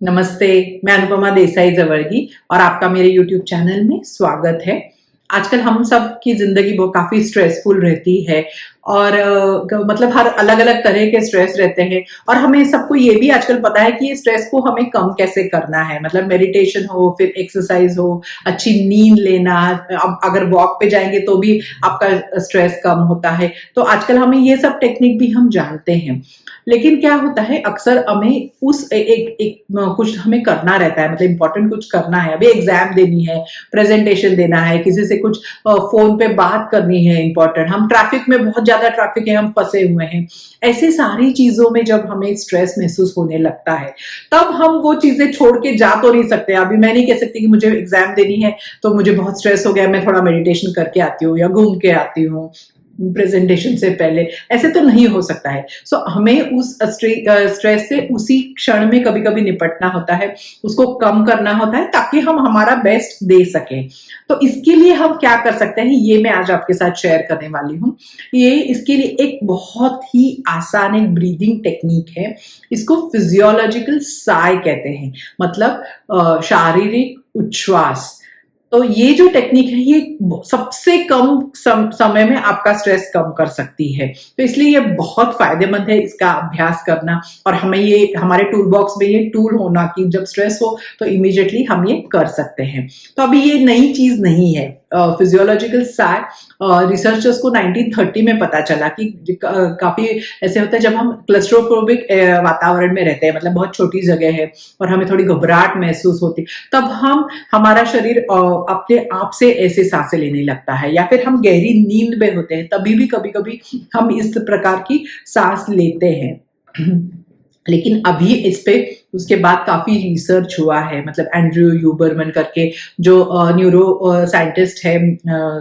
नमस्ते, मैं अनुपमा देसाई जवळगी और आपका मेरे यूट्यूब चैनल में स्वागत है। आजकल हम सब की ज़िंदगी वो काफ़ी स्ट्रेसफुल रहती है और मतलब हर अलग-अलग तरह के स्ट्रेस रहते हैं और हमें सबको ये भी आजकल पता है कि ये स्ट्रेस को हमें कम कैसे करना है। मतलब मेडिटेशन हो, फिर एक्सरसाइज़ हो, अच्छी नींद लेना, अब अगर वॉक पे जाएँगे तो भी आपका स्ट्रेस कम होता है। तो आजकल हमें ये सब टेक्निक भी हम जानते हैं। लेकिन क्या होता है अक्सर हमें उस ए एक एक कुछ हमें करना रहता है, मतलब इम्पोर्टेंट कुछ करना है, अभी एग्ज़ाम देनी है, प्रेज़ेंटेशन देना है, किसी से कुछ फ़ोन पे बात करनी है इम्पोर्टेंट, हम ट्रैफ़िक में बहुत ज़्यादा ट्रैफ़िक है, हम फँसे हुए हैं। ऐसी सारी चीज़ों में जब हमें स्ट्रेस महसूस होने लगता है, तब हम वो चीज़ें छोड़ के जा तो नहीं सकते। अभी मैं नहीं कह सकती कि मुझे एग्ज़ाम देनी है, तो मुझे बहुत स्ट्रेस हो गया, मैं थोड़ा मेडिटेशन करके आती हूँ या घूम के आती हूँ प्रेजेंटेशन से पहले, ऐसे तो नहीं हो सकता है। सो हमें उस स्ट्रेस से उसी क्षण में कभी-कभी निपटना होता है, उसको कम करना होता है ताकि हम हमारा बेस्ट दे सकें। तो इसके लिए हम क्या कर सकते हैं, ये मैं आज आपके साथ शेयर करने वाली हूँ। ये इसके लिए एक बहुत ही आसान एक ब्रीदिंग टेक्निक है, इसको फिजियोलॉजिकल साय कहते हैं, मतलब शारीरिक उच्छ्वास। तो ये जो टेक्निक है ये सबसे कम समय में आपका स्ट्रेस कम कर सकती है, तो इसलिए ये बहुत फायदेमंद है इसका अभ्यास करना और हमें ये हमारे टूल बॉक्स में ये टूल होना कि जब स्ट्रेस हो तो इमीडिएटली हम ये कर सकते हैं। तो अभी ये नई चीज नहीं है। फिजियोलॉजिकल साय रिसर्चर्स को 1930 में पता चला कि काफी ऐसे होता है जब हम क्लस्ट्रोफोबिक वातावरण में रहते हैं, मतलब बहुत छोटी जगह है और हमें थोड़ी घबराहट महसूस होती, तब हमारा शरीर अपने आप से ऐसे सांसें लेने लगता है, या फिर हम गहरी नींद में होते हैं तभी भी कभी कभी हम इस प्रकार की सांस लेते हैं। लेकिन अभी इस पे उसके बाद काफी रिसर्च हुआ है, मतलब एंड्रयू ह्यूबरमन करके जो न्यूरो साइंटिस्ट है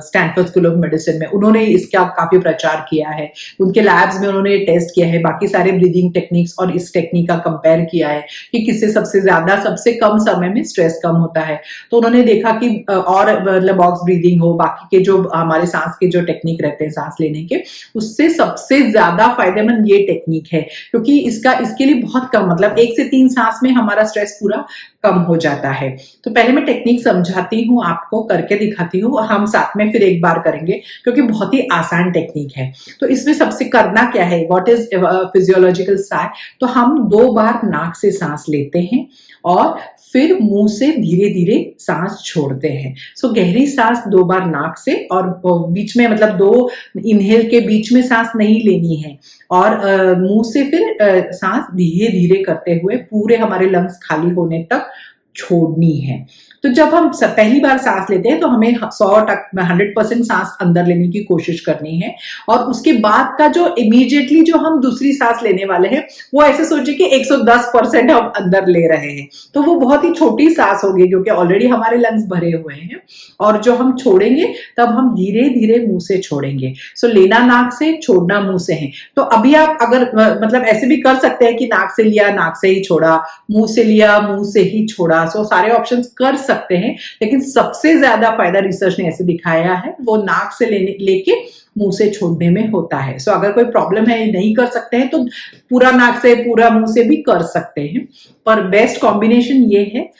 स्टैनफोर्ड स्कूल ऑफ मेडिसिन में, उन्होंने इसका काफी प्रचार किया है। उनके लैब्स में उन्होंने टेस्ट किया है बाकी सारे ब्रीदिंग टेक्निक्स और इस टेक्निक का कंपेयर किया है कि किससे सबसे ज्यादा सबसे कम समय में स्ट्रेस कम होता है। तो उन्होंने देखा कि और मतलब बॉक्स ब्रीदिंग हो, बाकी के जो हमारे सांस के जो टेक्निक रहते हैं सांस लेने के, उससे सबसे ज्यादा फायदेमंद ये टेक्निक है, क्योंकि इसके लिए बहुत कम, मतलब 1 से 3 सांस में हमारा स्ट्रेस पूरा कम हो जाता है। तो पहले मैं टेक्निक समझाती हूँ, आपको करके दिखाती हूँ, हम साथ में फिर एक बार करेंगे क्योंकि बहुत ही आसान टेक्निक है। तो इसमें सबसे करना क्या है, व्हाट इज फिजियोलॉजिकल साय। तो हम 2 बार नाक से सांस लेते हैं और फिर मुंह से धीरे धीरे सांस छोड़ते हैं। सो गहरी सांस 2 बार नाक से और बीच में, मतलब 2 इनहेल के बीच में सांस नहीं लेनी है और मुंह से फिर सांस धीरे धीरे करते हुए पूरे हमारे लंग्स खाली होने तक छोड़नी है। तो जब हम पहली बार सांस लेते हैं तो हमें 100% सांस अंदर लेने की कोशिश करनी है और उसके बाद का जो इमीडिएटली जो हम दूसरी सांस लेने वाले हैं वो ऐसे सोचिए कि 110% हम अंदर ले रहे हैं, तो वो बहुत ही छोटी सांस होगी क्योंकि ऑलरेडी हमारे लंग्स भरे हुए हैं। और जो हम छोड़ेंगे तब हम धीरे धीरे मुंह से छोड़ेंगे। सो लेना नाक से, छोड़ना मुंह से है। तो अभी आप अगर मतलब ऐसे भी कर सकते हैं कि नाक से लिया नाक से ही छोड़ा, मुंह से लिया मुंह से ही छोड़ा, सो सारे ऑप्शंस कर सकते हैं। लेकिन सबसे ज्यादा फायदा रिसर्च ने ऐसे दिखाया है वो नाक से लेके मुंह से छोड़ने में होता है। सो अगर कोई प्रॉब्लम है नहीं कर सकते हैं तो पूरा नाक से पूरा मुंह से भी कर सकते हैं, पर बेस्ट कॉम्बिनेशन ये है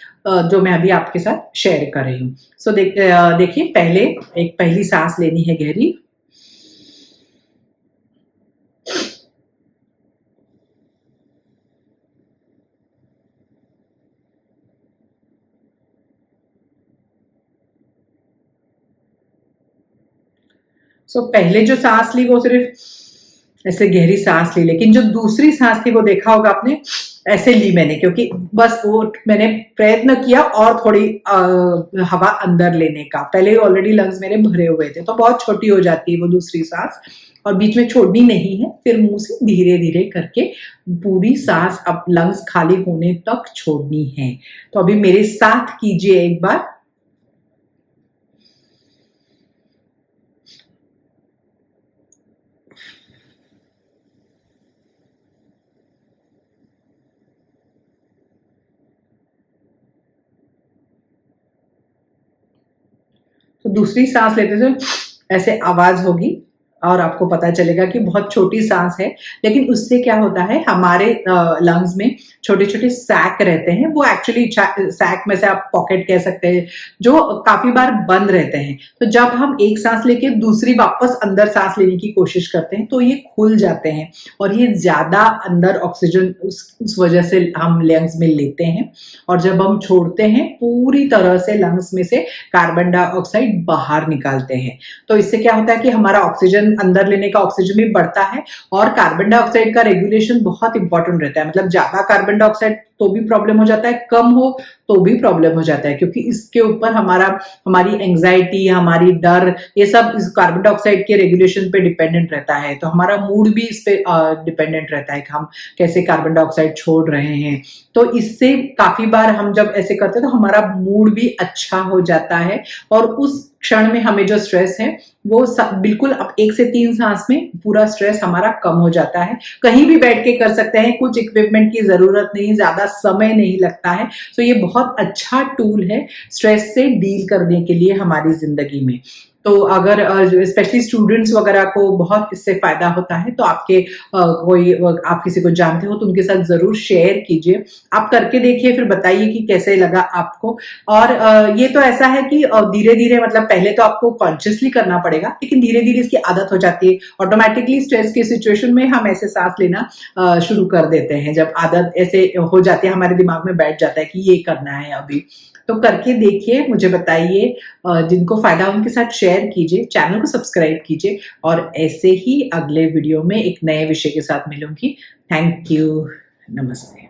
जो मैं अभी आपके साथ शेयर कर रही हूँ। सो देखिए, पहले एक पहली सांस लेनी है गहरी, सो पहले जो सांस ली वो सिर्फ ऐसे गहरी सांस ली, लेकिन जो दूसरी सांस थी वो देखा होगा आपने, ऐसे ली मैंने क्योंकि बस वो मैंने प्रयत्न किया और थोड़ी हवा अंदर लेने का, पहले ऑलरेडी लंग्स मेरे भरे हुए थे तो बहुत छोटी हो जाती है वो दूसरी सांस और बीच में छोड़नी नहीं है, फिर मुंह से धीरे धीरे करके पूरी सांस अब लंग्स खाली होने तक छोड़नी है। तो अभी मेरे साथ कीजिए एक बार। तो दूसरी सांस लेते थे ऐसे आवाज होगी, और आपको पता चलेगा कि बहुत छोटी सांस है, लेकिन उससे क्या होता है हमारे लंग्स में छोटे छोटे सैक रहते हैं, वो एक्चुअली सैक में से आप पॉकेट कह सकते हैं, जो काफी बार बंद रहते हैं। तो जब हम एक सांस लेके दूसरी वापस अंदर सांस लेने की कोशिश करते हैं तो ये खुल जाते हैं और ये ज्यादा अंदर ऑक्सीजन उस वजह से हम लंग्स में लेते हैं, और जब हम छोड़ते हैं पूरी तरह से लंग्स में से कार्बन डाइऑक्साइड बाहर निकालते हैं। तो इससे क्या होता है कि हमारा ऑक्सीजन अंदर लेने का ऑक्सीजन भी बढ़ता है, और कार्बन डाइऑक्साइड का रेगुलेशन बहुत इंपॉर्टेंट रहता है। मतलब ज्यादा कार्बन डाइऑक्साइड तो भी प्रॉब्लम हो जाता है, कम हो तो भी प्रॉब्लम हो जाता है, क्योंकि इसके ऊपर हमारी एंजाइटी, हमारी डर, ये सब इस कार्बन डाइऑक्साइड के रेगुलेशन पे डिपेंडेंट रहता है। तो हमारा मूड भी इस पे डिपेंडेंट रहता है कि हम कैसे कार्बन डाइऑक्साइड छोड़ रहे हैं। तो इससे काफी बार हम जब ऐसे करते हैं तो हमारा मूड भी अच्छा हो जाता है, और उस क्षण में हमें जो स्ट्रेस है वो बिल्कुल अब 1 से 3 सांस में पूरा स्ट्रेस हमारा कम हो जाता है। कहीं भी बैठ के कर सकते हैं, कुछ इक्विपमेंट की जरूरत नहीं, ज्यादा समय नहीं लगता है। तो ये बहुत अच्छा टूल है स्ट्रेस से डील करने के लिए हमारी जिंदगी में। तो अगर स्पेशली स्टूडेंट्स वगैरह को बहुत इससे फायदा होता है, तो आप किसी को जानते हो तो उनके साथ जरूर शेयर कीजिए। आप करके देखिए, फिर बताइए कि कैसे लगा आपको। और ये तो ऐसा है कि धीरे धीरे, मतलब पहले तो आपको कॉन्शियसली करना पड़ेगा, लेकिन धीरे धीरे इसकी आदत हो जाती है। ऑटोमेटिकली स्ट्रेस की सिचुएशन में हम ऐसे सांस लेना शुरू कर देते हैं। जब आदत ऐसे हो जाती है, हमारे दिमाग में बैठ जाता है कि ये करना है अभी। तो करके देखिए, मुझे बताइए, जिनको फायदा उनके साथ शेयर कीजिए, चैनल को सब्सक्राइब कीजिए, और ऐसे ही अगले वीडियो में एक नए विषय के साथ मिलूंगी। थैंक यू, नमस्ते।